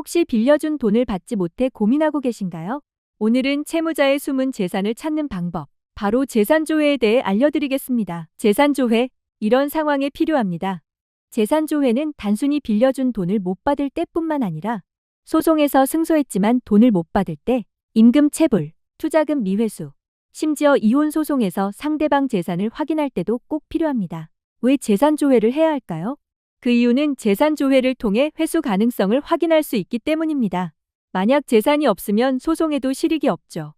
혹시 빌려준 돈을 받지 못해 고민하고 계신가요? 오늘은 채무자의 숨은 재산을 찾는 방법, 바로 재산조회에 대해 알려드리겠습니다. 재산조회, 이런 상황에 필요합니다. 재산조회는 단순히 빌려준 돈을 못 받을 때뿐만 아니라 소송에서 승소했지만 돈을 못 받을 때, 임금 체불, 투자금 미회수, 심지어 이혼 소송에서 상대방 재산을 확인할 때도 꼭 필요합니다. 왜 재산조회를 해야 할까요? 그 이유는 재산조회를 통해 회수 가능성을 확인할 수 있기 때문입니다. 만약 재산이 없으면 소송에도 실익이 없죠.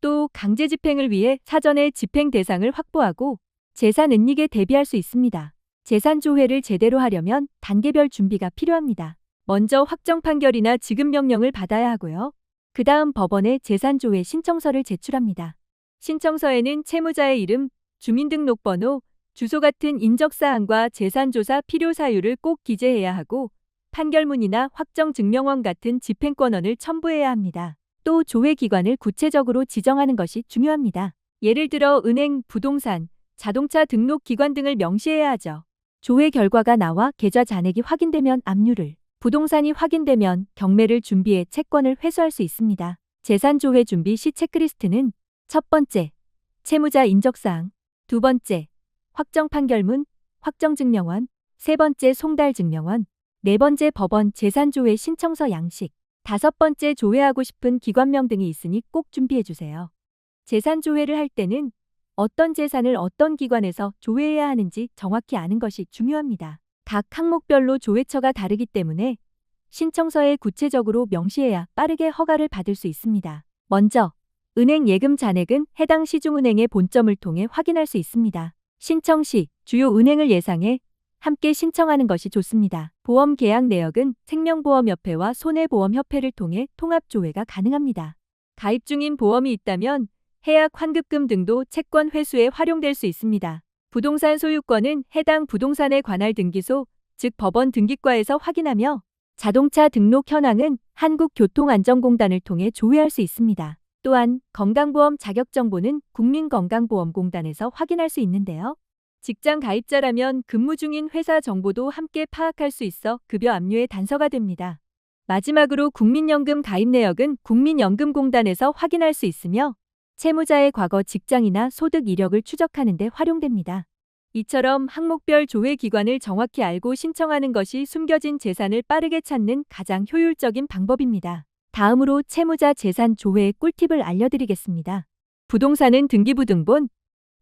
또 강제 집행을 위해 사전에 집행 대상을 확보하고 재산 은닉에 대비할 수 있습니다. 재산조회를 제대로 하려면 단계별 준비가 필요합니다. 먼저 확정 판결이나 지급 명령을 받아야 하고요. 그 다음 법원에 재산조회 신청서를 제출합니다. 신청서에는 채무자의 이름, 주민등록번호, 주소 같은 인적사항과 재산조사 필요 사유를 꼭 기재해야 하고 판결문이나 확정증명원 같은 집행권원을 첨부해야 합니다. 또 조회기관을 구체적으로 지정하는 것이 중요합니다. 예를 들어 은행, 부동산, 자동차 등록기관 등을 명시해야 하죠. 조회 결과가 나와 계좌 잔액이 확인되면 압류를, 부동산이 확인되면 경매를 준비해 채권을 회수할 수 있습니다. 재산조회 준비 시 체크리스트는 첫 번째, 채무자 인적사항, 두 번째, 확정 판결문, 확정증명원, 세 번째 송달증명원, 네 번째 법원 재산조회 신청서 양식, 다섯 번째 조회하고 싶은 기관명 등이 있으니 꼭 준비해주세요. 재산조회를 할 때는 어떤 재산을 어떤 기관에서 조회해야 하는지 정확히 아는 것이 중요합니다. 각 항목별로 조회처가 다르기 때문에 신청서에 구체적으로 명시해야 빠르게 허가를 받을 수 있습니다. 먼저, 은행 예금 잔액은 해당 시중은행의 본점을 통해 확인할 수 있습니다. 신청 시 주요 은행을 예상해 함께 신청하는 것이 좋습니다. 보험 계약 내역은 생명보험협회와 손해보험협회를 통해 통합조회가 가능합니다. 가입 중인 보험이 있다면 해약 환급금 등도 채권 회수에 활용될 수 있습니다. 부동산 소유권은 해당 부동산에 관할 등기소, 즉 법원 등기과에서 확인하며 자동차 등록 현황은 한국교통안전공단을 통해 조회할 수 있습니다. 또한 건강보험 자격정보는 국민건강보험공단에서 확인할 수 있는데요. 직장 가입자라면 근무 중인 회사 정보도 함께 파악할 수 있어 급여 압류의 단서가 됩니다. 마지막으로 국민연금 가입 내역은 국민연금공단에서 확인할 수 있으며 채무자의 과거 직장이나 소득 이력을 추적하는 데 활용됩니다. 이처럼 항목별 조회 기관을 정확히 알고 신청하는 것이 숨겨진 재산을 빠르게 찾는 가장 효율적인 방법입니다. 다음으로 채무자 재산 조회의 꿀팁을 알려드리겠습니다. 부동산은 등기부 등본,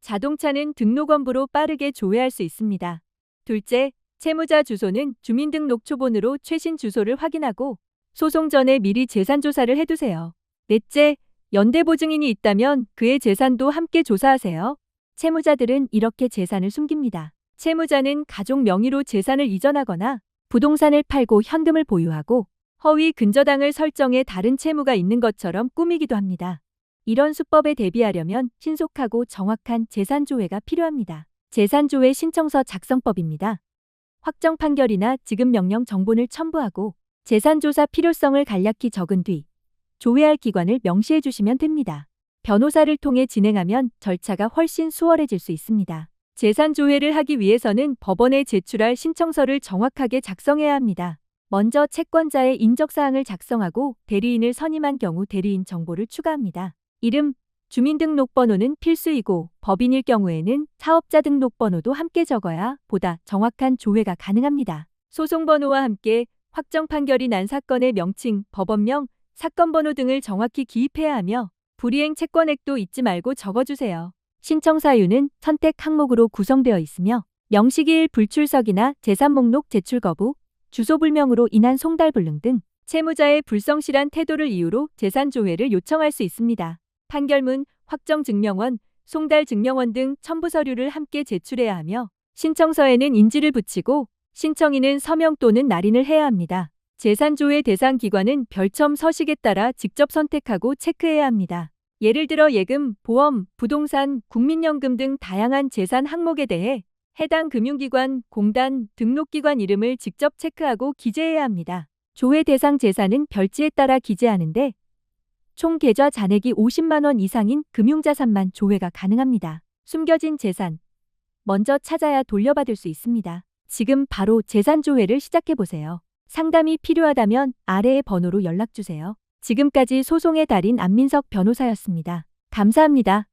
자동차는 등록원부로 빠르게 조회할 수 있습니다. 둘째, 채무자 주소는 주민등록초본으로 최신 주소를 확인하고 소송 전에 미리 재산조사를 해두세요. 넷째, 연대보증인이 있다면 그의 재산도 함께 조사하세요. 채무자들은 이렇게 재산을 숨깁니다. 채무자는 가족 명의로 재산을 이전하거나 부동산을 팔고 현금을 보유하고 허위 근저당을 설정해 다른 채무가 있는 것처럼 꾸미기도 합니다. 이런 수법에 대비하려면 신속하고 정확한 재산조회가 필요합니다. 재산조회 신청서 작성법입니다. 확정 판결이나 지급명령 정본을 첨부하고 재산조사 필요성을 간략히 적은 뒤 조회할 기관을 명시해 주시면 됩니다. 변호사를 통해 진행하면 절차가 훨씬 수월해질 수 있습니다. 재산조회를 하기 위해서는 법원에 제출할 신청서를 정확하게 작성해야 합니다. 먼저 채권자의 인적사항을 작성하고 대리인을 선임한 경우 대리인 정보를 추가합니다. 이름, 주민등록번호는 필수이고 법인일 경우에는 사업자 등록번호도 함께 적어야 보다 정확한 조회가 가능합니다. 소송번호와 함께 확정 판결이 난 사건의 명칭, 법원명, 사건번호 등을 정확히 기입해야 하며 불이행 채권액도 잊지 말고 적어주세요. 신청 사유는 선택 항목으로 구성되어 있으며 명시기일 불출석이나 재산 목록 제출 거부, 주소 불명으로 인한 송달불능 등 채무자의 불성실한 태도를 이유로 재산조회를 요청할 수 있습니다. 판결문, 확정증명원, 송달증명원 등 첨부 서류를 함께 제출해야 하며 신청서에는 인지를 붙이고 신청인은 서명 또는 날인을 해야 합니다. 재산조회 대상 기관은 별첨 서식에 따라 직접 선택하고 체크해야 합니다. 예를 들어 예금, 보험, 부동산, 국민연금 등 다양한 재산 항목에 대해 해당 금융기관, 공단, 등록기관 이름을 직접 체크하고 기재해야 합니다. 조회 대상 재산은 별지에 따라 기재하는데 총 계좌 잔액이 50만 원 이상인 금융자산만 조회가 가능합니다. 숨겨진 재산, 먼저 찾아야 돌려받을 수 있습니다. 지금 바로 재산조회를 시작해보세요. 상담이 필요하다면 아래의 번호로 연락주세요. 지금까지 소송의 달인 안민석 변호사였습니다. 감사합니다.